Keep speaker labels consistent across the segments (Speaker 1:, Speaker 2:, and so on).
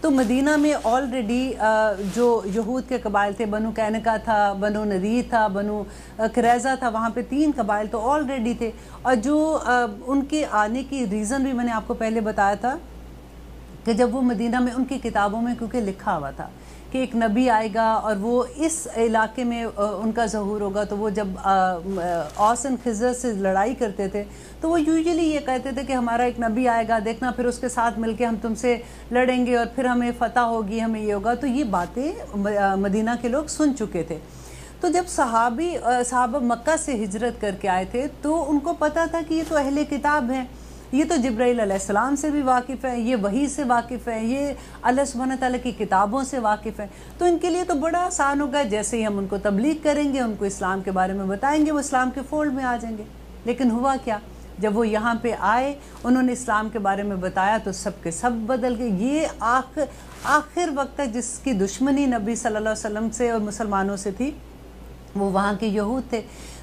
Speaker 1: تو مدینہ میں آلریڈی جو یہود کے قبائل تھے، بنو قینقاع تھا، بنو نذیر تھا، بنو قریظہ تھا، وہاں پہ 3 قبائل تو آلریڈی تھے، اور جو ان کے آنے کی ریزن بھی میں نے آپ کو پہلے بتایا تھا کہ جب وہ مدینہ میں ان کی کتابوں میں کیونکہ لکھا ہوا تھا کہ ایک نبی آئے گا اور وہ اس علاقے میں ان کا ظہور ہوگا، تو وہ جب اوس اور خزرج سے لڑائی کرتے تھے تو وہ یوزلی یہ کہتے تھے کہ ہمارا ایک نبی آئے گا، دیکھنا پھر اس کے ساتھ مل کے ہم تم سے لڑیں گے اور پھر ہمیں فتح ہوگی، ہمیں یہ ہوگا۔ تو یہ باتیں مدینہ کے لوگ سن چکے تھے۔ تو جب صحابہ مکہ سے ہجرت کر کے آئے تھے تو ان کو پتہ تھا کہ یہ تو اہل کتاب ہیں، یہ تو جبرائیل علیہ السلام سے بھی واقف ہے، یہ وحی سے واقف ہے، یہ اللہ سبحانہ تعالیٰ کی کتابوں سے واقف ہے، تو ان کے لیے تو بڑا آسان ہوگا، جیسے ہی ہم ان کو تبلیغ کریں گے، ان کو اسلام کے بارے میں بتائیں گے، وہ اسلام کے فولڈ میں آ جائیں گے۔ لیکن ہوا کیا؟ جب وہ یہاں پہ آئے، انہوں نے اسلام کے بارے میں بتایا تو سب کے سب بدل گئے۔ یہ آخر وقت تک جس کی دشمنی نبی صلی اللہ علیہ وسلم سے اور مسلمانوں سے تھی وہ وہاں کے یہود تھے۔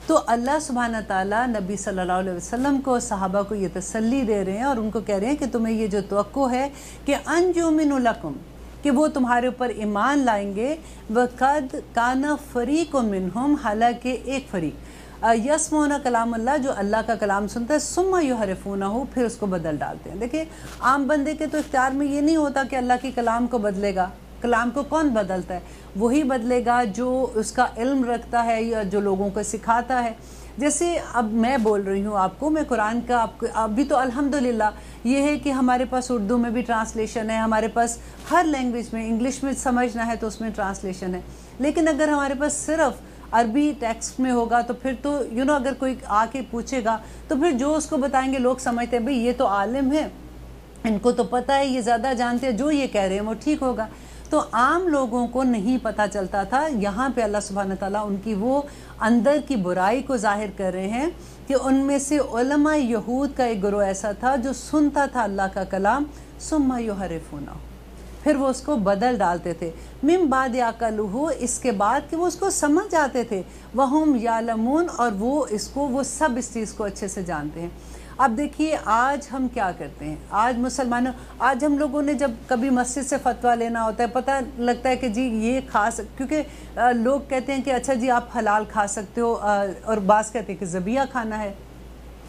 Speaker 1: تو اللہ سبحانہ تعالیٰ نبی صلی اللہ علیہ وسلم کو، صحابہ کو یہ تسلی دے رہے ہیں اور ان کو کہہ رہے ہیں کہ تمہیں یہ جو توقع ہے کہ ان یؤمنوا لکم، کہ وہ تمہارے اوپر ایمان لائیں گے، وقد کان فریق منہم، حالانکہ ایک فریق یسمعون کلام اللہ، جو اللہ کا کلام سنتا ہے، ثم یحرفونہ، پھر اس کو بدل ڈالتے ہیں۔ دیکھیں عام بندے کے تو اختیار میں یہ نہیں ہوتا کہ اللہ کے کلام کو بدلے گا، کلام کو کون بدلتا ہے؟ وہی بدلے گا جو اس کا علم رکھتا ہے یا جو لوگوں کو سکھاتا ہے۔ جیسے اب میں بول رہی ہوں آپ کو، میں قرآن کا ابھی تو الحمدللہ یہ ہے کہ ہمارے پاس اردو میں بھی ٹرانسلیشن ہے، ہمارے پاس ہر لینگویج میں، انگلش میں سمجھنا ہے تو اس میں ٹرانسلیشن ہے، لیکن اگر ہمارے پاس صرف عربی ٹیکسٹ میں ہوگا تو پھر تو اگر کوئی آ کے پوچھے گا تو پھر جو اس کو بتائیں گے لوگ سمجھتے ہیں بھئی یہ تو عالم ہے، ان کو تو پتہ ہے، یہ زیادہ جانتے ہیں، جو یہ کہہ رہے ہیں وہ ٹھیک ہوگا۔ تو عام لوگوں کو نہیں پتہ چلتا تھا۔ یہاں پہ اللہ سبحانہ تعالیٰ ان کی وہ اندر کی برائی کو ظاہر کر رہے ہیں کہ ان میں سے علماء یہود کا ایک گروہ ایسا تھا جو سنتا تھا اللہ کا کلام، ثم یحرفونہ، پھر وہ اس کو بدل ڈالتے تھے، من بعد عقلہ، اس کے بعد کہ وہ اس کو سمجھ جاتے تھے، وہم یعلمون، اور وہ سب اس چیز کو اچھے سے جانتے ہیں۔ اب دیکھیے آج ہم کیا کرتے ہیں، آج ہم لوگوں نے جب کبھی مسجد سے فتویٰ لینا ہوتا ہے، پتہ لگتا ہے کہ جی یہ کیونکہ لوگ کہتے ہیں کہ اچھا جی آپ حلال کھا سکتے ہو، اور بعض کہتے ہیں کہ ذبیحہ کھانا ہے۔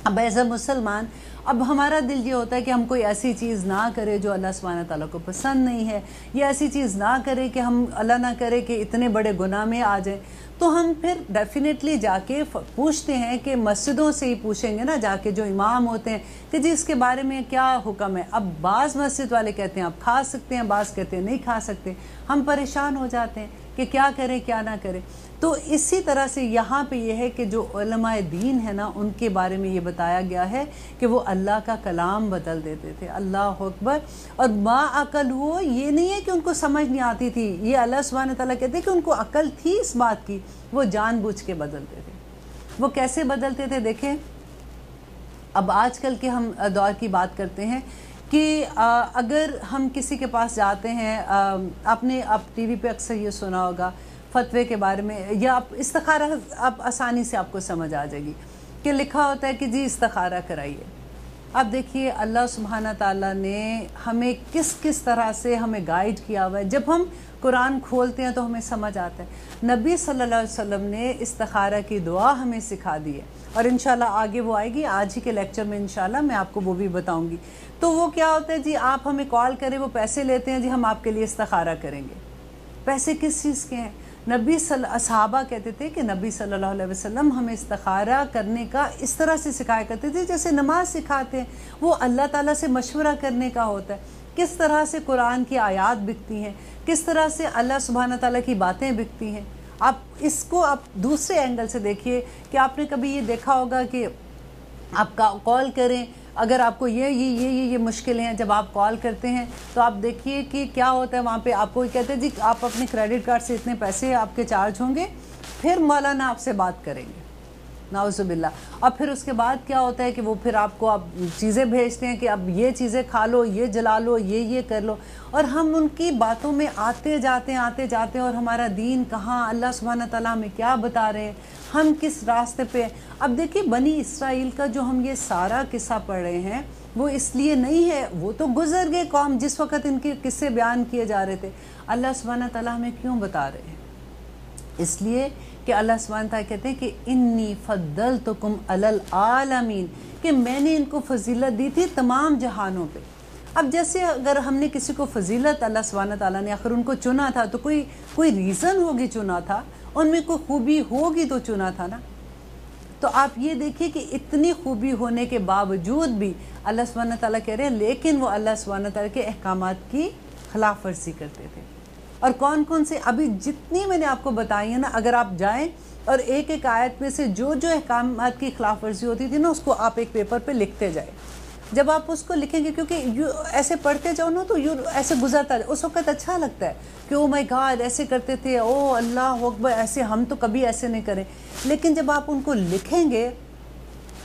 Speaker 1: اب ایز اے مسلمان اب ہمارا دل یہ ہوتا ہے کہ ہم کوئی ایسی چیز نہ کرے جو اللہ سبحانہ تعالیٰ کو پسند نہیں ہے، یا ایسی چیز نہ کرے کہ ہم اللہ نہ کرے کہ اتنے بڑے گناہ میں آ جائیں، تو ہم پھر ڈیفینیٹلی جا کے پوچھتے ہیں کہ مسجدوں سے ہی پوچھیں گے نا، جا کے جو امام ہوتے ہیں کہ جی اس کے بارے میں کیا حکم ہے۔ اب بعض مسجد والے کہتے ہیں آپ کھا سکتے ہیں، بعض کہتے ہیں نہیں کھا سکتے، ہم پریشان ہو جاتے ہیں کہ کیا کریں کیا نہ کریں۔ تو اسی طرح سے یہاں پہ یہ ہے کہ جو علماء دین ہے نا، ان کے بارے میں یہ بتایا گیا ہے کہ وہ اللہ کا کلام بدل دیتے تھے۔ اللہ اکبر۔ اور ما عقل، وہ یہ نہیں ہے کہ ان کو سمجھ نہیں آتی تھی، یہ اللہ سبحانہ تعالیٰ کہتے ہیں کہ ان کو عقل تھی اس بات کی، وہ جان بوجھ کے بدلتے تھے۔ وہ کیسے بدلتے تھے؟ دیکھیں اب آج کل کے ہم دور کی بات کرتے ہیں کہ اگر ہم کسی کے پاس جاتے ہیں، آپ نے ٹی وی پہ اکثر یہ سنا ہوگا فتوے کے بارے میں، یا آپ استخارہ، آپ آسانی سے آپ کو سمجھ آ جائے گی کہ لکھا ہوتا ہے کہ جی استخارہ کرائیے۔ اب دیکھیے اللہ سبحانہ تعالیٰ نے ہمیں کس طرح سے ہمیں گائیڈ کیا ہوا ہے۔ جب ہم قرآن کھولتے ہیں تو ہمیں سمجھ آتا ہے۔ نبی صلی اللہ علیہ وسلم نے استخارہ کی دعا ہمیں سکھا دی ہے، اور انشاءاللہ آگے وہ آئے گی، آج ہی کے لیکچر میں انشاءاللہ میں آپ کو وہ بھی بتاؤں گی۔ تو وہ کیا ہوتا ہے جی، آپ ہمیں کال کریں، وہ پیسے لیتے ہیں، جی ہم آپ کے لیے استخارہ کریں گے۔ پیسے کس چیز کے ہیں؟ صحابہ کہتے تھے کہ نبی صلی اللہ علیہ وسلم ہمیں استخارہ کرنے کا اس طرح سے سکھایا کرتے تھے جیسے نماز سکھاتے ہیں، وہ اللہ تعالیٰ سے مشورہ کرنے کا ہوتا ہے، کس طرح سے قرآن کی آیات بکتی ہیں، کس طرح سے اللہ سبحانہ تعالیٰ کی باتیں بکتی ہیں۔ آپ اس کو آپ دوسرے اینگل سے دیکھیے کہ آپ نے کبھی یہ دیکھا ہوگا کہ آپ کال کریں، اگر آپ کو یہ مشکلیں ہیں، جب آپ کال کرتے ہیں تو آپ دیکھیے کہ کیا ہوتا ہے وہاں پہ، آپ کو کہتے ہیں جی آپ اپنے کریڈٹ کارڈ سے اتنے پیسے آپ کے چارج ہوں گے، پھر مولانا آپ سے بات کریں گے، نعوذ باللہ۔ اور پھر اس کے بعد کیا ہوتا ہے کہ وہ پھر آپ کو چیزیں بھیجتے ہیں کہ اب یہ چیزیں کھا لو، یہ جلا لو، یہ کر لو، اور ہم ان کی باتوں میں آتے جاتے ہیں، اور ہمارا دین کہاں، اللہ سبحانہ تعالیٰ ہمیں کیا بتا رہے ہیں، ہم کس راستے پہ۔ اب دیکھیے بنی اسرائیل کا جو ہم یہ سارا قصہ پڑھ رہے ہیں، وہ اس لیے نہیں ہے، وہ تو گزر گئے قوم جس وقت ان کے قصے بیان کیے جا رہے تھے. اللہ سبحانہ تعالیٰ ہمیں کیوں بتا رہے ہیں؟ اس لیے کہ اللہ سبحانہ تعالیٰ کہتے ہیں کہ انی فضلتکم علی العالمین، کہ میں نے ان کو فضیلت دی تھی تمام جہانوں پہ. اب جیسے اگر ہم نے کسی کو فضیلت، اللہ سبحانہ تعالیٰ نے آخر ان کو چنا تھا تو کوئی ریزن ہوگی چنا تھا، ان میں کوئی خوبی ہوگی تو چنا تھا نا. تو آپ یہ دیکھیے کہ اتنی خوبی ہونے کے باوجود بھی اللہ سبحانہ تعالیٰ کہہ رہے ہیں لیکن وہ اللہ سبحانہ تعالیٰ کے احکامات کی خلاف ورزی کرتے تھے. اور کون کون سے ابھی جتنی میں نے آپ کو بتائی ہیں نا، اگر آپ جائیں اور ایک ایک آیت میں سے جو احکامات کی خلاف ورزی ہوتی تھی نا اس کو آپ ایک پیپر پہ لکھتے جائیں. جب آپ اس کو لکھیں گے، کیونکہ ایسے پڑھتے جاؤ نا تو ایسے گزرتا جائے، اس وقت اچھا لگتا ہے کہ او مائی گاڈ ایسے کرتے تھے، او اللہ اکبر ایسے، ہم تو کبھی ایسے نہیں کریں. لیکن جب آپ ان کو لکھیں گے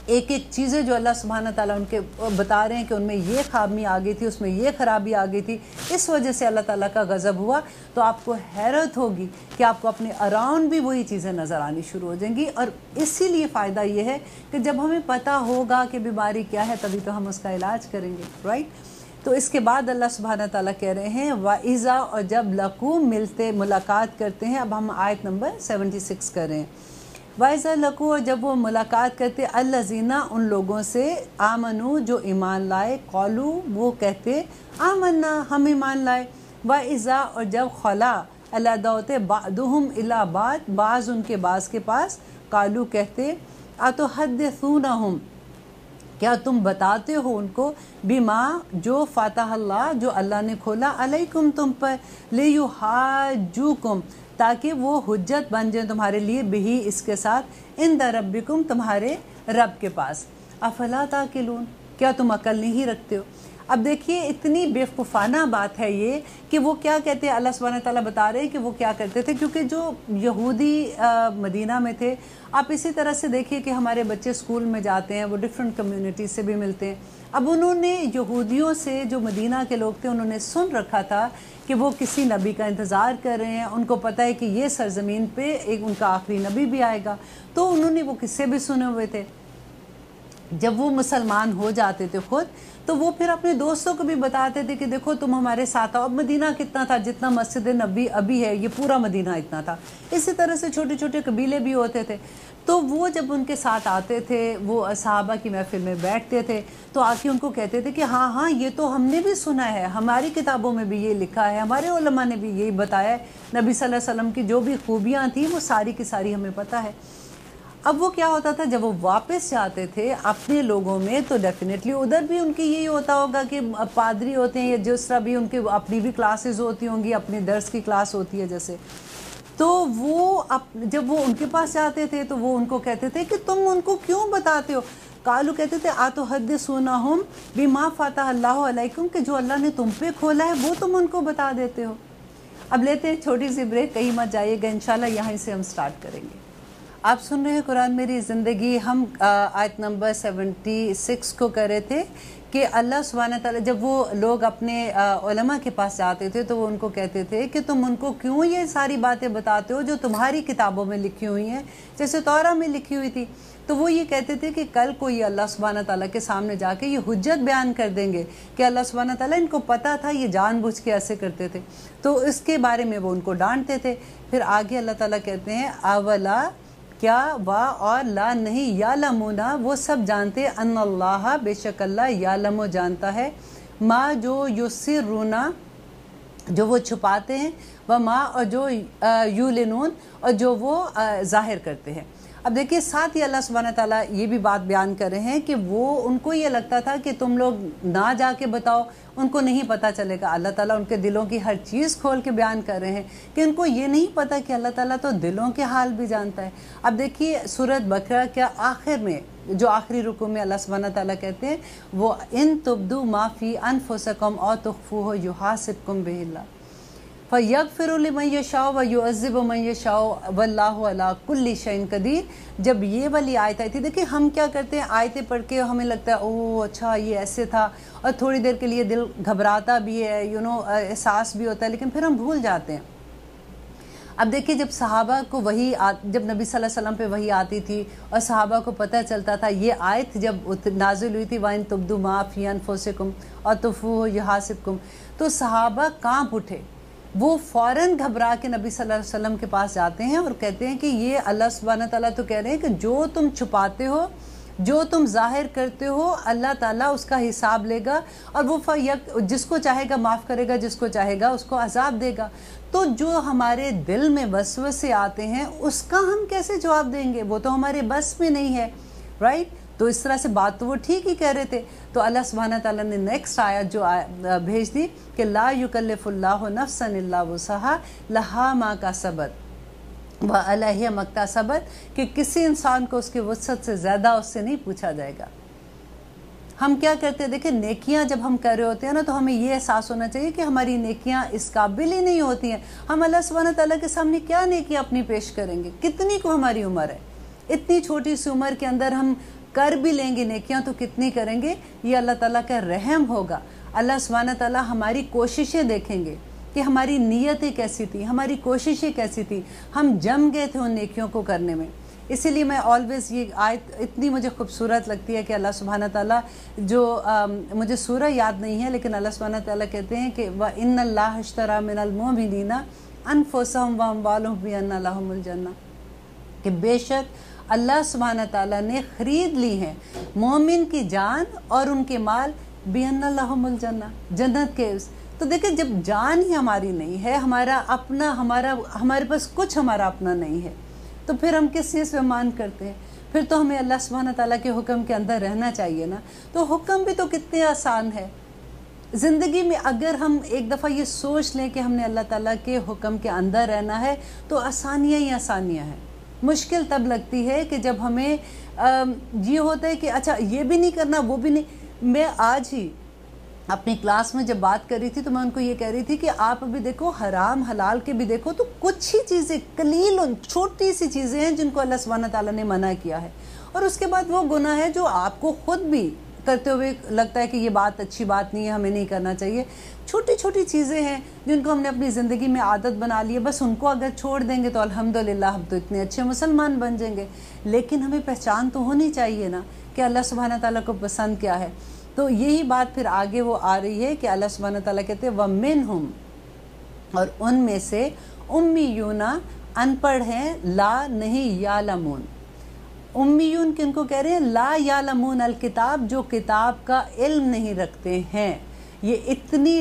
Speaker 1: ایک ایک چیزیں جو اللہ سبحانہ تعالیٰ ان کے بتا رہے ہیں کہ ان میں یہ خامی آ گئی تھی، اس میں یہ خرابی آ گئی تھی، اس وجہ سے اللہ تعالیٰ کا غضب ہوا، تو آپ کو حیرت ہوگی کہ آپ کو اپنے اراؤنڈ بھی وہی چیزیں نظر آنی شروع ہو جائیں گی. اور اسی لیے فائدہ یہ ہے کہ جب ہمیں پتہ ہوگا کہ بیماری کیا ہے تبھی تو ہم اس کا علاج کریں گے، رائٹ. تو اس کے بعد اللہ سبحانہ تعالیٰ کہہ رہے ہیں وَإِذَا، اور جب لقو ملاقات کرتے ہیں. اب ہم آیت نمبر 76 کر رہے ہیں. وَإِذَا لَقُوا، جب وہ ملاقات کرتے الَّذِينَ، ان لوگوں سے آمنو جو ایمان لائے، قالوا وہ کہتے آمنا ہم ایمان لائے. وَإِذَا، اور جب خلا علیحدہ ہوتے بعضهم الی بعض، بعض ان کے بعض کے پاس، قالوا کہتے اتحدثونہم، کیا تم بتاتے ہو ان کو، بما جو فتح اللہ، جو اللہ نے کھولا، علیکم تم پر، لیحاجوکم تاکہ وہ حجت بن جائیں تمہارے لیے، بہی اس کے ساتھ، عند ربکم تمہارے رب کے پاس. افلا تعقلون، کیا تم عقل نہیں رکھتے ہو؟ اب دیکھیے اتنی بیوقوفانہ بات ہے یہ کہ وہ کیا کہتے ہیں، اللہ سبحانہ تعالیٰ بتا رہے ہیں کہ وہ کیا کرتے تھے. کیونکہ جو یہودی مدینہ میں تھے، آپ اسی طرح سے دیکھیے کہ ہمارے بچے سکول میں جاتے ہیں، وہ ڈفرینٹ کمیونٹی سے بھی ملتے ہیں. اب انہوں نے یہودیوں سے، جو مدینہ کے لوگ تھے، انہوں نے سن رکھا تھا کہ وہ کسی نبی کا انتظار کر رہے ہیں، ان کو پتہ ہے کہ یہ سرزمین پہ ایک ان کا آخری نبی بھی آئے گا. تو انہوں نے وہ قصے بھی سنے ہوئے تھے. جب وہ مسلمان ہو جاتے تھے خود، تو وہ پھر اپنے دوستوں کو بھی بتاتے تھے کہ دیکھو تم ہمارے ساتھ آؤ. اب مدینہ کتنا تھا، جتنا مسجد نبی ابھی ہے، یہ پورا مدینہ اتنا تھا. اسی طرح سے چھوٹے چھوٹے قبیلے بھی ہوتے تھے. تو وہ جب ان کے ساتھ آتے تھے، وہ صحابہ کی محفل میں بیٹھتے تھے، تو آ کے ان کو کہتے تھے کہ ہاں ہاں یہ تو ہم نے بھی سنا ہے، ہماری کتابوں میں بھی یہ لکھا ہے، ہمارے علماء نے بھی یہی بتایا ہے، نبی صلی اللہ علیہ وسلم کی جو بھی خوبیاں تھیں وہ ساری کی ساری ہمیں پتہ ہے. اب وہ کیا ہوتا تھا، جب وہ واپس جاتے تھے اپنے لوگوں میں، تو ڈیفینیٹلی ادھر بھی ان کی یہی ہوتا ہوگا کہ پادری ہوتے ہیں یا جس طرح بھی ان کے اپنی بھی کلاسز ہوتی ہوں گی، اپنی درس کی کلاس ہوتی ہے جیسے. تو وہ جب وہ ان کے پاس جاتے تھے تو وہ ان کو کہتے تھے کہ تم ان کو کیوں بتاتے ہو. قالو کہتے تھے اتحدثونہم بما فتح اللہ علیکم، کہ جو اللہ نے تم پہ کھولا ہے وہ تم ان کو بتا دیتے ہو. اب لیتے ہیں چھوٹی سی بریک، کہیں مت جائیے گا، انشاءاللہ یہیں سے ہم سٹارٹ کریں گے. آپ سن رہے ہیں قرآن میری زندگی. ہم آیت نمبر 76 کو کر رہے تھے کہ اللہ سبحانہ تعالیٰ جب وہ لوگ اپنے علماء کے پاس جاتے تھے تو وہ ان کو کہتے تھے کہ تم ان کو کیوں یہ ساری باتیں بتاتے ہو جو تمہاری کتابوں میں لکھی ہوئی ہیں، جیسے توراہ میں لکھی ہوئی تھی. تو وہ یہ کہتے تھے کہ کل کو یہ اللہ سبحانہ تعالیٰ کے سامنے جا کے یہ حجت بیان کر دیں گے کہ اللہ سبحانہ تعالیٰ ان کو پتہ تھا، یہ جان بوجھ کے ایسے کرتے تھے. تو اس کے بارے میں وہ ان کو ڈانٹتے تھے. پھر آگے اللہ تعالیٰ کہتے ہیں اولا، کیا، وا اور لا نہیں، یعلمونا وہ سب جانتے، ان اللہ بے شک اللہ، یعلم جانتا ہے، ما جو یسرونا جو وہ چھپاتے ہیں، وما اور جو یولنون اور جو وہ ظاہر کرتے ہیں. اب دیکھیے ساتھ ہی اللہ سبحانہ تعالیٰ یہ بھی بات بیان کر رہے ہیں کہ وہ ان کو یہ لگتا تھا کہ تم لوگ نہ جا کے بتاؤ، ان کو نہیں پتہ چلے گا. اللہ تعالیٰ ان کے دلوں کی ہر چیز کھول کے بیان کر رہے ہیں کہ ان کو یہ نہیں پتہ کہ اللہ تعالیٰ تو دلوں کے حال بھی جانتا ہے. اب دیکھیے سورۃ بقرہ کے آخر میں جو آخری رکوع میں اللہ سبحانہ تعالیٰ کہتے ہیں وہ ان تبدو ما فی انفسکم او تخفوہ یحاسبکم بہ اللہ فَيَغْفِرُ لِمَن يَشَاءُ وَيُعَذِّبُ مَن يَشَاءُ وَاللَّهُ عَلَىٰ كُلِّ شَيْءٍ قَدِيرٌ. جب یہ والی آیت آئی تھی، دیکھیں ہم کیا کرتے ہیں، آیتیں پڑھ کے ہمیں لگتا ہے اوہ اچھا یہ ایسے تھا، اور تھوڑی دیر کے لیے دل گھبراتا بھی ہے، احساس بھی ہوتا ہے، لیکن پھر ہم بھول جاتے ہیں. اب دیکھیں جب صحابہ کو جب نبی صلی اللہ علیہ وسلم پہ وحی آتی تھی اور صحابہ کو پتہ چلتا تھا، یہ آیت جب نازل ہوئی تھی وَإِن تُبْدُوا مَا فِي أَنفُسِكُمْ أَوْ تُخْفُوهُ يُحَاسِبْكُم، تو صحابہ کانپ اٹھے، وہ فوراً گھبرا کے نبی صلی اللہ علیہ وسلم کے پاس جاتے ہیں اور کہتے ہیں کہ یہ اللہ سبحانہ تعالیٰ تو کہہ رہے ہیں کہ جو تم چھپاتے ہو، جو تم ظاہر کرتے ہو، اللہ تعالیٰ اس کا حساب لے گا، اور وہ جس کو چاہے گا معاف کرے گا، جس کو چاہے گا اس کو عذاب دے گا۔ تو جو ہمارے دل میں وسوسے آتے ہیں اس کا ہم کیسے جواب دیں گے؟ وہ تو ہمارے بس میں نہیں ہے، رائٹ؟ تو اس طرح سے بات تو وہ ٹھیک ہی کہہ رہے تھے۔ تو اللہ سبحانہ تعالیٰ نے نیکسٹ آیت جو بھیج دی کہ لا یکلف اللہ نفسا الا وسعها لها ما کسبت وعلیہا ما اکتسبت، کہ کسی انسان کو اس کی وسعت سے زیادہ اس سے نہیں پوچھا جائے گا۔ ہم کیا کرتے ہیں؟ دیکھیں نیکیاں جب ہم کر رہے ہوتے ہیں نا، تو ہمیں یہ احساس ہونا چاہیے کہ ہماری نیکیاں اس قابل ہی نہیں ہوتی ہیں۔ ہم اللہ سبحانہ تعالیٰ کے سامنے کیا نیکیاں اپنی پیش کریں گے؟ کتنی کو ہماری عمر ہے، اتنی چھوٹی سی عمر کے اندر ہم کر بھی لیں گے نیکیاں تو کتنی کریں گے؟ یہ اللہ تعالیٰ کا رحم ہوگا۔ اللہ سبحانہ تعالیٰ ہماری کوششیں دیکھیں گے کہ ہماری نیتیں کیسی تھی، ہماری کوششیں کیسی تھی، ہم جم گئے تھے ان نیکیوں کو کرنے میں۔ اسی لیے میں آلویز یہ آیت اتنی مجھے خوبصورت لگتی ہے کہ اللہ سبحانہ تعالیٰ جو مجھے سورہ یاد نہیں ہے، لیکن اللہ سبحانہ تعالیٰ کہتے ہیں کہ وَإِنَّ اللَّهَ اشْتَرَىٰ مِنَ الْمُؤْمِنِينَ أَنفُسَهُمْ وَأَمْوَالَهُم بِأَنَّ لَهُمُ الْجَنَّةَ، کہ بے شک اللہ سبحانہ تعالیٰ نے خرید لی ہیں مومن کی جان اور ان کے مال، بِأَنَّ لَهُمُ الْجَنَّةَ، جنت کے۔ تو دیکھیں جب جان ہی ہماری نہیں ہے، ہمارے پاس کچھ ہمارا اپنا نہیں ہے، تو پھر ہم کس چیز پہ مان کرتے ہیں؟ پھر تو ہمیں اللہ سبحانہ تعالیٰ کے حکم کے اندر رہنا چاہیے نا۔ تو حکم بھی تو کتنے آسان ہے زندگی میں، اگر ہم ایک دفعہ یہ سوچ لیں کہ ہم نے اللہ تعالیٰ کے حکم کے اندر رہنا ہے تو آسانیاں ہی آسانیاں ہیں۔ مشکل تب لگتی ہے کہ جب ہمیں یہ ہوتا ہے کہ اچھا یہ بھی نہیں کرنا، وہ بھی نہیں۔ میں آج ہی اپنی کلاس میں جب بات کر رہی تھی تو میں ان کو یہ کہہ رہی تھی کہ آپ ابھی دیکھو حرام حلال کے بھی دیکھو تو کچھ ہی چیزیں، قلیل چھوٹی سی چیزیں ہیں جن کو اللہ سبحانہ تعالیٰ نے منع کیا ہے، اور اس کے بعد وہ گناہ ہے جو آپ کو خود بھی کرتے ہوئے لگتا ہے کہ یہ بات اچھی بات نہیں ہے، ہمیں نہیں کرنا چاہیے۔ چھوٹی چھوٹی چیزیں ہیں جن کو ہم نے اپنی زندگی میں عادت بنا لی ہے، بس ان کو اگر چھوڑ دیں گے تو الحمدللہ ہم تو اتنے اچھے مسلمان بن جائیں گے۔ لیکن ہمیں پہچان تو ہونی چاہیے نا کہ اللہ سبحانہ تعالیٰ کو پسند کیا ہے۔ تو یہی بات پھر آگے وہ آ رہی ہے کہ اللہ سبحانہ تعالیٰ کہتے ہیں وَمِنْهُمْ، اور ان میں سے امیون، ان پڑھ ہیں، لا نہیں یعلمون۔ امیون کن کو کہہ رہے ہیں؟ لا یعلمون الکتاب، جو کتاب کا علم نہیں رکھتے ہیں۔ یہ اتنی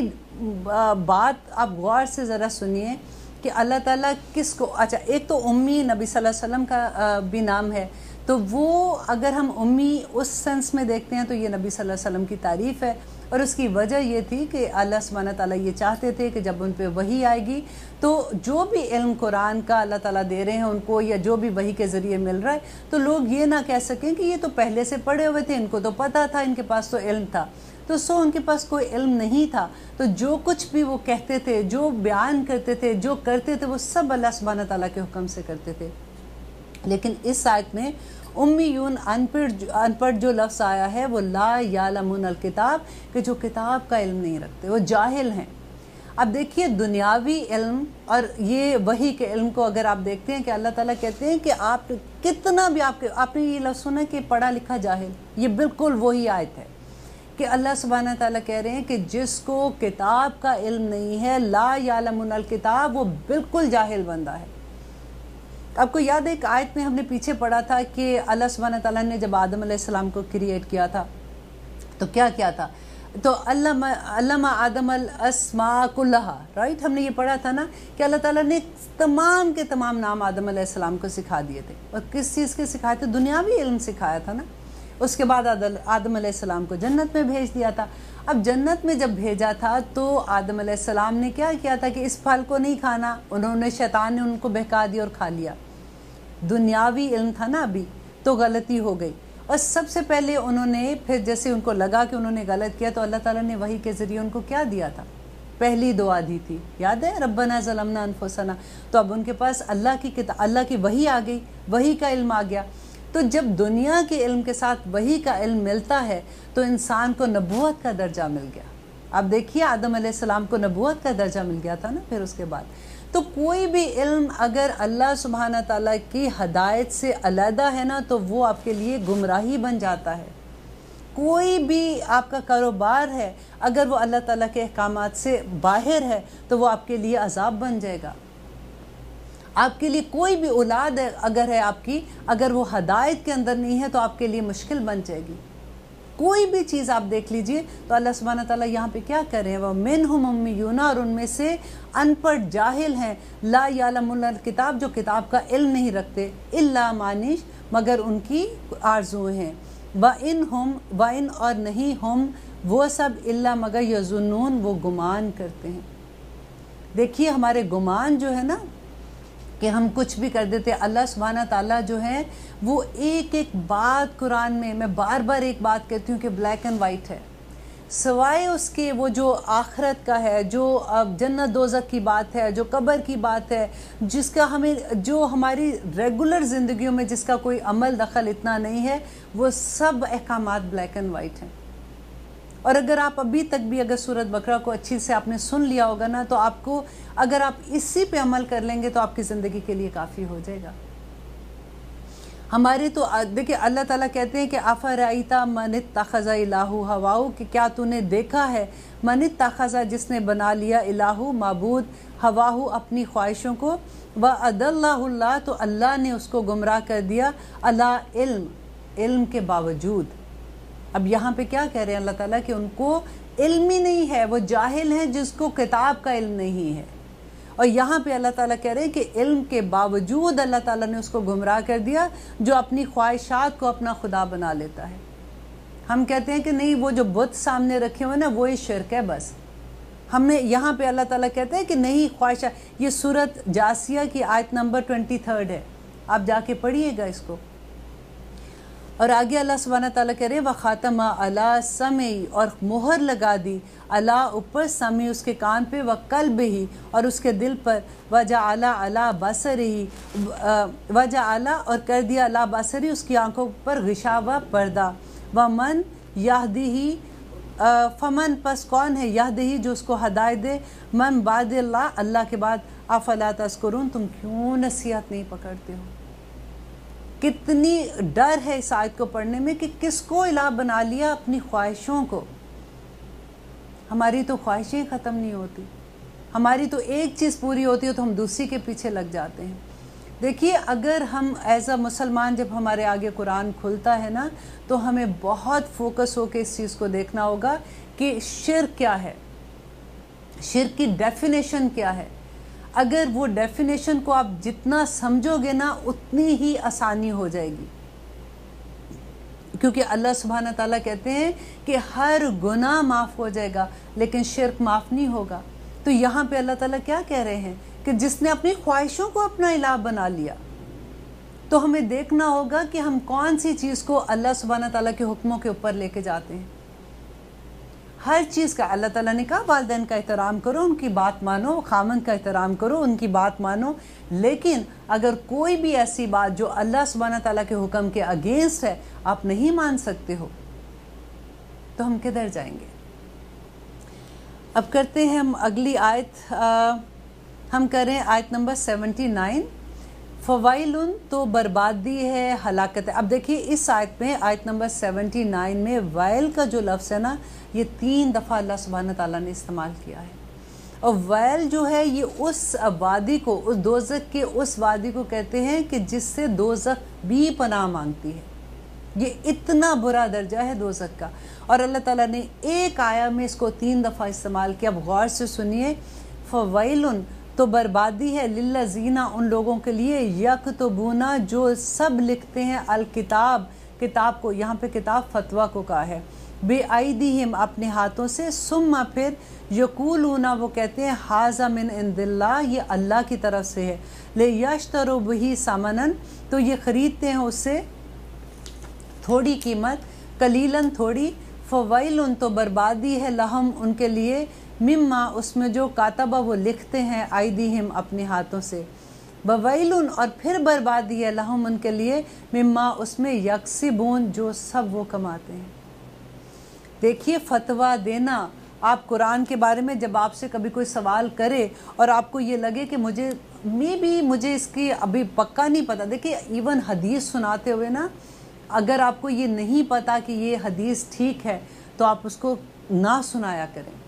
Speaker 1: بات آپ غور سے ذرا سنیے کہ اللہ تعالیٰ کس کو، اچھا ایک تو امی نبی صلی اللہ علیہ وسلم کا بھی نام ہے، تو وہ اگر ہم امی اس سینس میں دیکھتے ہیں تو یہ نبی صلی اللہ علیہ وسلم کی تعریف ہے، اور اس کی وجہ یہ تھی کہ اللہ سبحانہ تعالیٰ یہ چاہتے تھے کہ جب ان پہ وحی آئے گی تو جو بھی علم قرآن کا اللہ تعالیٰ دے رہے ہیں ان کو، یا جو بھی وحی کے ذریعے مل رہا ہے، تو لوگ یہ نہ کہہ سکیں کہ یہ تو پہلے سے پڑھے ہوئے تھے، ان کو تو پتہ تھا، ان کے پاس تو علم تھا۔ تو ان کے پاس کوئی علم نہیں تھا، تو جو کچھ بھی وہ کہتے تھے، جو بیان کرتے تھے، جو کرتے تھے، وہ سب اللہ سبحانہ تعالیٰ کے حکم سے کرتے تھے۔ لیکن اس آیت میں امیون، ان پڑھ جو لفظ آیا ہے وہ لا یعلمون الکتاب، کہ جو کتاب کا علم نہیں رکھتے، وہ جاہل ہیں۔ اب دیکھیے دنیاوی علم اور یہ وحی کے علم کو اگر آپ دیکھتے ہیں کہ اللہ تعالیٰ کہتے ہیں کہ آپ کتنا بھی آپ نے یہ لفظ سنا کہ پڑھا لکھا جاہل، یہ بالکل وہی آیت ہے کہ اللہ سبحانہ تعالیٰ کہہ رہے ہیں کہ جس کو کتاب کا علم نہیں ہے، لا یعلمون الکتاب، وہ بالکل جاہل بندہ ہے۔ آپ کو یاد ہے ایک آیت میں ہم نے پیچھے پڑھا تھا کہ اللہ سبحانہ تعالیٰ نے جب آدم علیہ السلام کو کریٹ کیا تھا تو کیا تھا؟ تو علم آدم الاسماء کلہا، رائٹ؟ ہم نے یہ پڑھا تھا نا کہ اللہ تعالیٰ نے تمام کے تمام نام آدم علیہ السلام کو سکھا دیے تھے، اور کس چیز کے سکھائے تھے؟ دنیاوی علم سکھایا تھا نا۔ اس کے بعد آدم علیہ السلام کو جنت میں بھیج دیا تھا۔ اب جنت میں جب بھیجا تھا تو آدم علیہ السلام نے کیا کیا تھا کہ اس پھل کو نہیں کھانا، شیطان نے ان کو بہکا دیا اور کھا لیا۔ دنیاوی علم تھا نا ابھی، تو غلطی ہو گئی، اور سب سے پہلے انہوں نے پھر جیسے ان کو لگا کہ انہوں نے غلط کیا تو اللہ تعالیٰ نے وحی کے ذریعے ان کو کیا دیا تھا؟ پہلی دعا دی تھی، یاد ہے؟ ربنا ظلمنا انفسنا۔ تو اب ان کے پاس اللہ کی وحی آ گئی، وحی کا علم آ گیا۔ تو جب دنیا کے علم کے ساتھ وحی کا علم ملتا ہے تو انسان کو نبوت کا درجہ مل گیا۔ اب دیکھیے آدم علیہ السلام کو نبوت کا درجہ مل گیا تھا نا پھر اس کے بعد۔ تو کوئی بھی علم اگر اللہ سبحانہ تعالیٰ کی ہدایت سے علیحدہ ہے نا تو وہ آپ کے لیے گمراہی بن جاتا ہے. کوئی بھی آپ کا کاروبار ہے اگر وہ اللہ تعالیٰ کے احکامات سے باہر ہے تو وہ آپ کے لیے عذاب بن جائے گا. آپ کے لیے کوئی بھی اولاد اگر ہے آپ کی، اگر وہ ہدایت کے اندر نہیں ہے تو آپ کے لیے مشکل بن جائے گی. کوئی بھی چیز آپ دیکھ لیجئے تو اللہ سبحانہ تعالیٰ یہاں پہ کیا کر رہے ہیں، وَمِنْهُمْ أُمِّيُّونَ، اور ان میں سے ان پڑھ جاہل ہیں، لا یعلمون الکتاب، جو کتاب کا علم نہیں رکھتے، الا مانش، مگر ان کی آرزویں ہیں، وَإِنْ اور نہیں ہم وہ سب الا مگر یظنون، وہ گمان کرتے ہیں. دیکھیے ہمارے گمان جو ہے نا کہ ہم کچھ بھی کر دیتے. اللہ سبحانہ تعالیٰ جو ہے وہ ایک ایک بات قرآن میں بار بار ایک بات کہتی ہوں کہ بلیک اینڈ وائٹ ہے، سوائے اس کے وہ جو آخرت کا ہے، جو جنت دوزخ کی بات ہے، جو قبر کی بات ہے، جس کا ہمیں، جو ہماری ریگولر زندگیوں میں جس کا کوئی عمل دخل اتنا نہیں ہے، وہ سب احکامات بلیک اینڈ وائٹ ہیں. اور اگر آپ ابھی تک بھی اگر سورۃ بقرہ کو اچھی سے آپ نے سن لیا ہوگا نا تو آپ کو، اگر آپ اسی پہ عمل کر لیں گے تو آپ کی زندگی کے لیے کافی ہو جائے گا. ہمارے تو دیکھیں اللہ تعالیٰ کہتے ہیں کہ افرأیت من اتخذ الہ ہواہ، کہ کیا تو نے دیکھا ہے، من اتخذ، جس نے بنا لیا، الہ معبود، ہواہ اپنی خواہشوں کو، وَأَضَلَّهُ اللہ، تو اللہ نے اس کو گمراہ کر دیا، علی علم، علم کے باوجود. اب یہاں پہ کیا کہہ رہے ہیں اللہ تعالیٰ کہ ان کو علم ہی نہیں ہے، وہ جاہل ہیں جس کو کتاب کا علم نہیں ہے. اور یہاں پہ اللہ تعالیٰ کہہ رہے ہیں کہ علم کے باوجود اللہ تعالیٰ نے اس کو گمراہ کر دیا، جو اپنی خواہشات کو اپنا خدا بنا لیتا ہے. ہم کہتے ہیں کہ نہیں، وہ جو بت سامنے رکھے ہوئے نا وہی شرک ہے بس. ہم نے یہاں پہ اللہ تعالیٰ کہتے ہیں کہ نہیں، خواہشات. یہ سورۃ جاسیہ کی آیت نمبر 23 ہے، آپ جا کے پڑھیے گا اس کو. اور آگے اللہ سبحانہ تعالیٰ کہہ رہے ہیں وَخَاتَمَ عَلَىٰ سَمْعِهِ، اور مہر لگا دی، عَلَىٰ اوپر، سَمْعِ اس کے کان پہ، وَقَلْبِهِ اور اس کے دل پر، وَجَعَلَ عَلَىٰ بَصَرِهِ، وَجَعَلَ اور کر دیا، عَلَىٰ بَصَرِهِ اس کی آنکھوں پر، غشاوہ پردہ، وَمَنْ يَهْدِهِ فمن، پس کون ہے، یہدہی جو اس کو ہدایت دے، من بعد اللہ، اللہ کے بعد، افلا تذکرون، تم کیوں نصیحت نہیں پکڑتے ہو. کتنی ڈر ہے اس آیت کو پڑھنے میں کہ کس کو الہ بنا لیا، اپنی خواہشوں کو. ہماری تو خواہشیں ختم نہیں ہوتی، ہماری تو ایک چیز پوری ہوتی ہے تو ہم دوسری کے پیچھے لگ جاتے ہیں. دیکھیے اگر ہم ایز اے مسلمان جب ہمارے آگے قرآن کھلتا ہے نا تو ہمیں بہت فوکس ہو کے اس چیز کو دیکھنا ہوگا کہ شرک کیا ہے، شرک کی ڈیفینیشن کیا ہے. اگر وہ ڈیفینیشن کو آپ جتنا سمجھو گے نا اتنی ہی آسانی ہو جائے گی، کیونکہ اللہ سبحانہ تعالیٰ کہتے ہیں کہ ہر گناہ معاف ہو جائے گا لیکن شرک معاف نہیں ہوگا. تو یہاں پہ اللہ تعالیٰ کیا کہہ رہے ہیں کہ جس نے اپنی خواہشوں کو اپنا الہ بنا لیا، تو ہمیں دیکھنا ہوگا کہ ہم کون سی چیز کو اللہ سبحانہ تعالیٰ کے حکموں کے اوپر لے کے جاتے ہیں. ہر چیز کا اللہ تعالیٰ نے کہا والدین کا احترام کرو، ان کی بات مانو، خامند کا احترام کرو، ان کی بات مانو. لیکن اگر کوئی بھی ایسی بات جو اللہ سبحانہ تعالیٰ کے حکم کے اگینسٹ ہے آپ نہیں مان سکتے ہو تو ہم کدھر جائیں گے. اب کرتے ہیں ہم اگلی آیت، ہم کریں آیت نمبر 79. فوائلن، تو بربادی ہے، ہلاکت ہے. اب دیکھیے اس آیت میں، آیت نمبر 79 میں وائل کا جو لفظ ہے نا یہ 3 دفعہ اللہ سبحانہ تعالیٰ نے استعمال کیا ہے. اور وائل جو ہے یہ اس وادی کو، اس دوزخ کے اس وادی کو کہتے ہیں کہ جس سے دوزخ بھی پناہ مانگتی ہے. یہ اتنا برا درجہ ہے دوزخ کا، اور اللہ تعالیٰ نے ایک آیا میں اس کو 3 دفعہ استعمال کیا. اب غور سے سنیے، فوائلن، تو بربادی ہے، للذین، ان لوگوں کے لیے، یکتبون، جو سب لکھتے ہیں، الکتاب، کتاب کو، یہاں پہ کتاب فتویٰ کو کہا ہے، بے ایدیہم، اپنے ہاتھوں سے، ثم پھر، یقولون، وہ کہتے ہیں، ھذا من عند اللہ، یہ اللہ کی طرف سے ہے، لیشتروا بہ ثمنا، تو یہ خریدتے ہیں اس سے تھوڑی قیمت، قلیلاً، تھوڑی. فوائلن، تو بربادی ہے، لہم، ان کے لیے، مما، اس میں جو کاتبہ وہ لکھتے ہیں، ایدیہم، اپنے ہاتھوں سے، وویلن، اور پھر بربادی ہے، لہم، ان کے لیے، مما، اس میں، یکسبون، جو سب وہ کماتے ہیں. دیکھیے فتویٰ دینا آپ قرآن کے بارے میں جب آپ سے کبھی کوئی سوال کرے اور آپ کو یہ لگے کہ مجھے اس کی ابھی پکا نہیں پتہ، دیکھیں ایون حدیث سناتے ہوئے نا، اگر آپ کو یہ نہیں پتا کہ یہ حدیث ٹھیک ہے تو آپ اس کو نہ سنایا کریں۔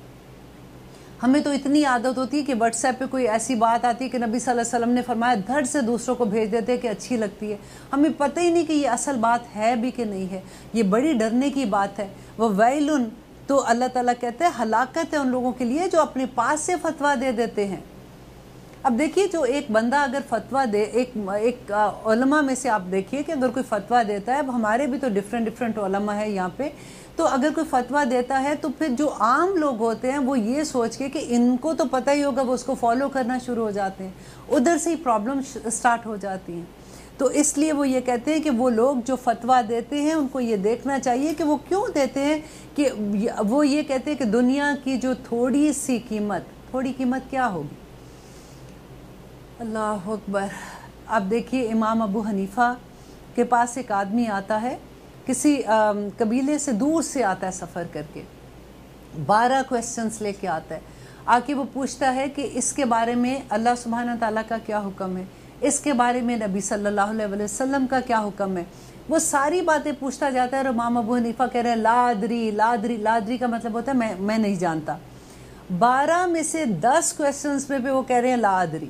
Speaker 1: ہمیں تو اتنی عادت ہوتی ہے کہ واٹس ایپ پہ کوئی ایسی بات آتی ہے کہ نبی صلی اللہ علیہ وسلم نے فرمایا، دھڑ سے دوسروں کو بھیج دیتے کہ اچھی لگتی ہے، ہمیں پتہ ہی نہیں کہ یہ اصل بات ہے بھی کہ نہیں ہے۔ یہ بڑی ڈرنے کی بات ہے۔ وہ ویلن، تو اللہ تعالیٰ کہتے ہیں ہلاکت ہے ان لوگوں کے لیے جو اپنے پاس سے فتویٰ دے دیتے ہیں۔ اب دیکھیے جو ایک بندہ اگر فتویٰ دے، ایک علماء میں سے آپ دیکھیے کہ اگر کوئی فتویٰ دیتا ہے، اب ہمارے بھی تو ڈیفرنٹ علماء ہیں یہاں پہ، تو اگر کوئی فتویٰ دیتا ہے تو پھر جو عام لوگ ہوتے ہیں وہ یہ سوچ کے کہ ان کو تو پتہ ہی ہوگا، وہ اس کو فالو کرنا شروع ہو جاتے ہیں، ادھر سے ہی پرابلم سٹارٹ ہو جاتی ہیں۔ تو اس لیے وہ یہ کہتے ہیں کہ وہ لوگ جو فتویٰ دیتے ہیں ان کو یہ دیکھنا چاہیے کہ وہ کیوں دیتے ہیں، کہ وہ یہ کہتے ہیں کہ دنیا کی جو تھوڑی قیمت کیا ہوگی۔ اللہ اکبر۔ اب دیکھیے امام ابو حنیفہ کے پاس ایک آدمی آتا ہے، کسی قبیلے سے دور سے آتا ہے سفر کر کے، 12 کویسچنز لے کے آتا ہے، آ کے وہ پوچھتا ہے کہ اس کے بارے میں اللہ سبحانہ تعالیٰ کا کیا حکم ہے، اس کے بارے میں نبی صلی اللہ علیہ وسلم کا کیا حکم ہے، وہ ساری باتیں پوچھتا جاتا ہے۔ اور امام ابو حنیفہ کہہ رہے ہیں لا ادری کا مطلب ہوتا ہے میں نہیں جانتا۔ 12 میں سے 10 کویسچنز میں وہ کہہ رہے ہیں لا ادری۔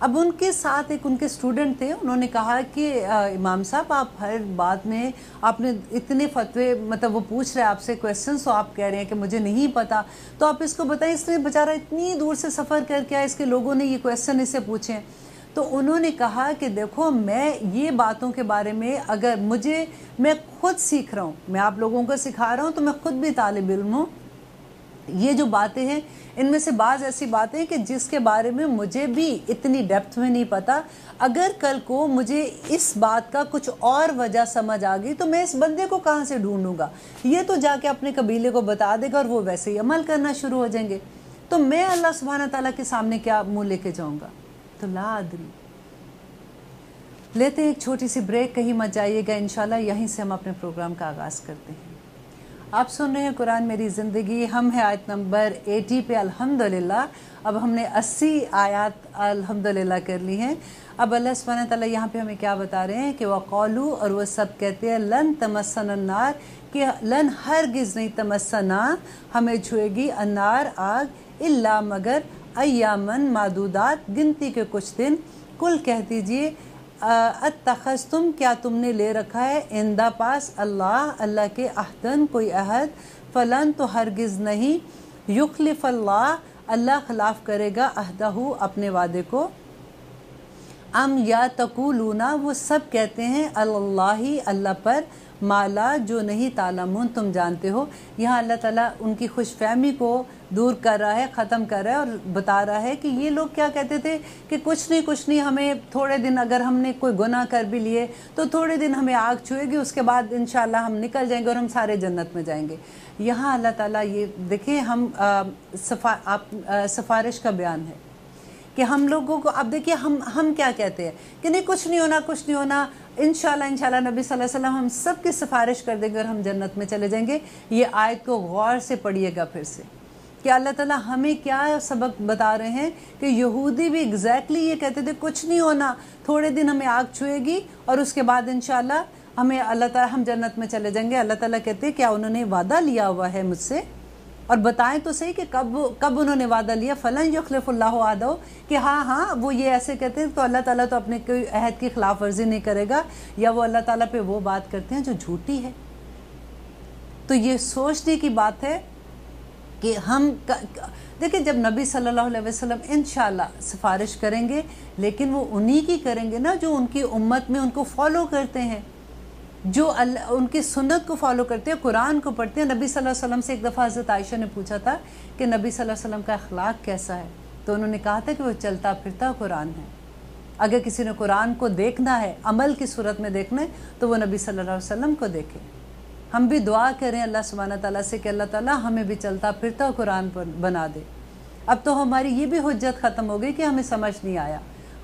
Speaker 1: اب ان کے ساتھ ایک ان کے اسٹوڈنٹ تھے، انہوں نے کہا کہ امام صاحب آپ ہر بات میں آپ نے اتنے فتوے، مطلب وہ پوچھ رہے ہیں آپ سے کویسچنس، تو آپ کہہ رہے ہیں کہ مجھے نہیں پتا، تو آپ اس کو بتائیں، اس نے بیچارہ اتنی دور سے سفر کر کے اس کے لوگوں نے یہ کویسچن اس سے پوچھے۔ تو انہوں نے کہا کہ دیکھو میں یہ باتوں کے بارے میں اگر میں خود سیکھ رہا ہوں، میں آپ لوگوں کو سکھا رہا ہوں تو میں خود بھی طالب علم ہوں، یہ جو باتیں ہیں ان میں سے بعض ایسی باتیں کہ جس کے بارے میں مجھے بھی اتنی ڈیپتھ میں نہیں پتا، اگر کل کو مجھے اس بات کا کچھ اور وجہ سمجھ آ گئی تو میں اس بندے کو کہاں سے ڈھونڈوں گا، یہ تو جا کے اپنے قبیلے کو بتا دے گا اور وہ ویسے ہی عمل کرنا شروع ہو جائیں گے، تو میں اللہ سبحانہ تعالیٰ کے سامنے کیا منہ لے کے جاؤں گا۔ تو لا ادری۔ لیتے ہیں ایک چھوٹی سی بریک، کہیں مت جائیے گا، انشاءاللہ یہیں سے ہم اپنے پروگرام کا آغاز کرتے ہیں۔ آپ سن رہے ہیں قرآن میری زندگی، ہم ہیں آیت نمبر 80 پہ الحمدللہ۔ اب ہم نے 80 آیات الحمدللہ کر لی ہیں۔ اب اللہ سبحانہ تعالیٰ یہاں پہ ہمیں کیا بتا رہے ہیں کہ وَقَالُوا، اور وہ سب کہتے ہیں، لن تمسنا النار، کہ لن ہرگز نہیں تمسنا، ہمیں چھوئے گی، النار آگ، الا مگر ایامن معدودات، گنتی کے کچھ دن، کل کہہ دیجئے اتخذتم، کیا تم نے لے رکھا ہے، اندہ پاس اللہ کے عہدن، کوئی عہد، فلن، تو ہرگز نہیں، یخلف اللہ خلاف کرے گا عہدہ، اپنے وعدے کو، ام یا تقولون، وہ سب کہتے ہیں، اللہ پر، مالا، جو نہیں تعلمون، تم جانتے ہو۔ یہاں اللہ تعالیٰ ان کی خوش فہمی کو دور کر رہا ہے، ختم کر رہا ہے، اور بتا رہا ہے کہ یہ لوگ کیا کہتے تھے کہ کچھ نہیں ہمیں تھوڑے دن، اگر ہم نے کوئی گناہ کر بھی لیے تو تھوڑے دن ہمیں آگ چھوئے گی، اس کے بعد انشاءاللہ ہم نکل جائیں گے اور ہم سارے جنت میں جائیں گے۔ یہاں اللہ تعالیٰ یہ دیکھیں، ہم سفارش کا بیان ہے کہ ہم لوگوں کو، اب دیکھیے ہم کیا کہتے ہیں کہ نہیں کچھ نہیں ہونا، انشاءاللہ نبی صلی اللہ علیہ وسلم ہم سب کی سفارش کر دیں گے اور ہم جنت میں چلے جائیں گے۔ یہ آیت کو غور سے پڑھیے گا پھر سے کہ اللہ تعالیٰ ہمیں کیا سبق بتا رہے ہیں کہ یہودی بھی ایگزیکٹلی یہ کہتے تھے کچھ نہیں ہونا، تھوڑے دن ہمیں آگ چھوئے گی اور اس کے بعد انشاءاللہ ہمیں اللہ تعالیٰ ہم جنت میں چلے جائیں گے۔ اللہ تعالیٰ کہتے ہیں کیا انہوں نے وعدہ لیا ہوا ہے مجھ سے، اور بتائیں تو صحیح کہ کب انہوں نے وعدہ لیا، فلن یخلف اللہ وعدہ، کہ ہاں وہ یہ ایسے کہتے ہیں تو اللہ تعالیٰ تو اپنے کوئی عہد کی خلاف ورزی نہیں کرے گا، یا وہ اللہ تعالیٰ پہ وہ بات کرتے ہیں جو جھوٹی ہے۔ تو یہ سوچنے کی بات ہے کہ ہم دیکھیں، جب نبی صلی اللہ علیہ وسلم انشاءاللہ سفارش کریں گے، لیکن وہ انہی کی کریں گے نا جو ان کی امت میں ان کو فالو کرتے ہیں، جو ان کی سنت کو فالو کرتے ہیں، قرآن کو پڑھتے ہیں۔ نبی صلی اللہ علیہ وسلم سے ایک دفعہ حضرت عائشہ نے پوچھا تھا کہ نبی صلی اللہ علیہ وسلم کا اخلاق کیسا ہے، تو انہوں نے کہا تھا کہ وہ چلتا پھرتا قرآن ہے۔ اگر کسی نے قرآن کو دیکھنا ہے، عمل کی صورت میں دیکھنا ہے، تو وہ نبی صلی اللہ علیہ وسلم کو دیکھے۔ ہم بھی دعا کریں اللہ سبحانہ تعالیٰ سے کہ اللہ تعالیٰ ہمیں بھی چلتا پھرتا قرآن پر بنا دے۔ اب تو ہماری یہ بھی حجت ختم ہو گئی کہ ہمیں سمجھ نہیں آیا،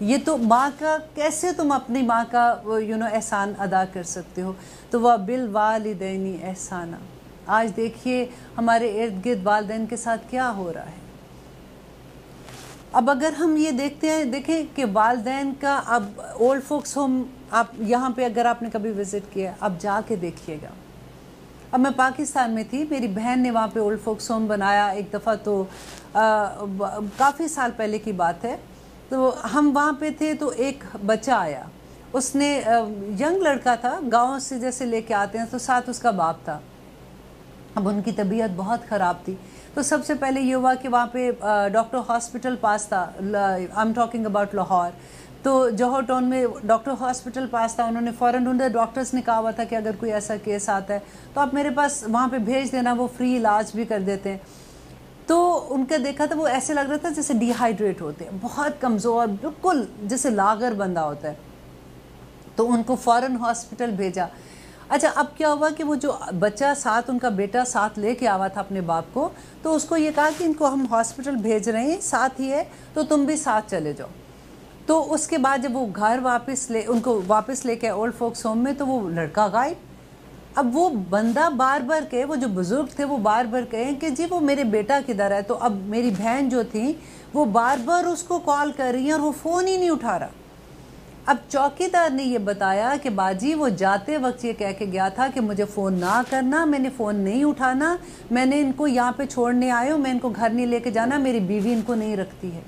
Speaker 1: یہ تو ماں کا کیسے تم اپنی ماں کا احسان ادا کر سکتے ہو؟ تو وہ بالوالدین احسانہ. آج دیکھیے ہمارے ارد گرد والدین کے ساتھ کیا ہو رہا ہے. اب اگر ہم یہ دیکھیں کہ والدین کا اب اولڈ فوکس ہوم، آپ یہاں پہ اگر آپ نے کبھی وزٹ کیا اب جا کے دیکھیے گا. اب میں پاکستان میں تھی، میری بہن نے وہاں پہ اولڈ فوکس ہوم بنایا ایک دفعہ، تو کافی سال پہلے کی بات ہے. تو ہم وہاں پہ تھے تو ایک بچہ آیا، اس نے ینگ لڑکا تھا، گاؤں سے جیسے لے کے آتے ہیں، تو ساتھ اس کا باپ تھا. اب ان کی طبیعت بہت خراب تھی، تو سب سے پہلے یہ ہوا کہ وہاں پہ ڈاکٹر ہاسپٹل پاس تھا. I am talking about Lahore. تو جوہر ٹاؤن میں ڈاکٹر ہاسپٹل پاس تھا. انہوں نے فوراً ڈاکٹرز نے کہا ہوا تھا کہ اگر کوئی ایسا کیس آتا ہے تو آپ میرے پاس وہاں پہ بھیج دینا، وہ فری علاج بھی کر دیتے ہیں. تو ان کا دیکھا تھا وہ ایسے لگ رہا تھا جیسے ڈی ہائیڈریٹ ہوتے ہیں، بہت کمزور، بالکل جیسے لاغر بندہ ہوتا ہے. تو ان کو فوراً ہاسپٹل بھیجا. اچھا اب کیا ہوا کہ وہ جو بچہ ساتھ، ان کا بیٹا ساتھ لے کے آوا تھا اپنے باپ کو، تو اس کو یہ کہا کہ ان کو ہم ہاسپٹل بھیج رہے ہیں، ساتھ ہی ہے تو تم بھی ساتھ چلے جاؤ. تو اس کے بعد جب وہ گھر ان کو واپس لے کے اولڈ فوکس ہوم میں، تو وہ لڑکا غائب. اب وہ بندہ بار بار کہے، وہ جو بزرگ تھے وہ بار بار کہیں کہ جی وہ میرے بیٹا کدھر ہے. تو اب میری بہن جو تھی وہ بار بار اس کو کال کر رہی ہیں اور وہ فون ہی نہیں اٹھا رہا. اب چوکیدار نے یہ بتایا کہ باجی وہ جاتے وقت یہ کہہ کے گیا تھا کہ مجھے فون نہ کرنا، میں نے فون نہیں اٹھانا، میں نے ان کو یہاں پہ چھوڑنے آئے ہوں، میں ان کو گھر نہیں لے کے جانا، میری بیوی ان کو نہیں رکھتی ہے.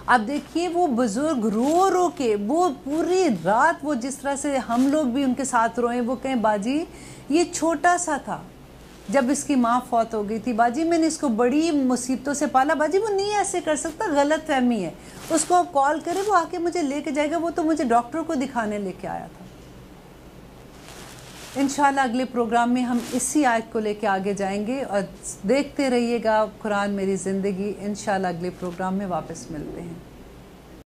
Speaker 1: اب دیکھیے وہ بزرگ رو رو کے، وہ پوری رات وہ جس طرح سے ہم لوگ بھی ان کے ساتھ روئے، وہ کہیں باجی یہ چھوٹا سا تھا جب اس کی ماں فوت ہو گئی تھی، باجی میں نے اس کو بڑی مصیبتوں سے پالا، باجی وہ نہیں ایسے کر سکتا، غلط فہمی ہے، اس کو آپ کال کرے وہ آ کے مجھے لے کے جائے گا، وہ تو مجھے ڈاکٹر کو دکھانے لے کے آیا تھا. انشاءاللہ اگلے پروگرام میں ہم اسی آیت کو لے کے آگے جائیں گے، اور دیکھتے رہیے گا قرآن میری زندگی. انشاءاللہ اگلے پروگرام میں واپس ملتے ہیں.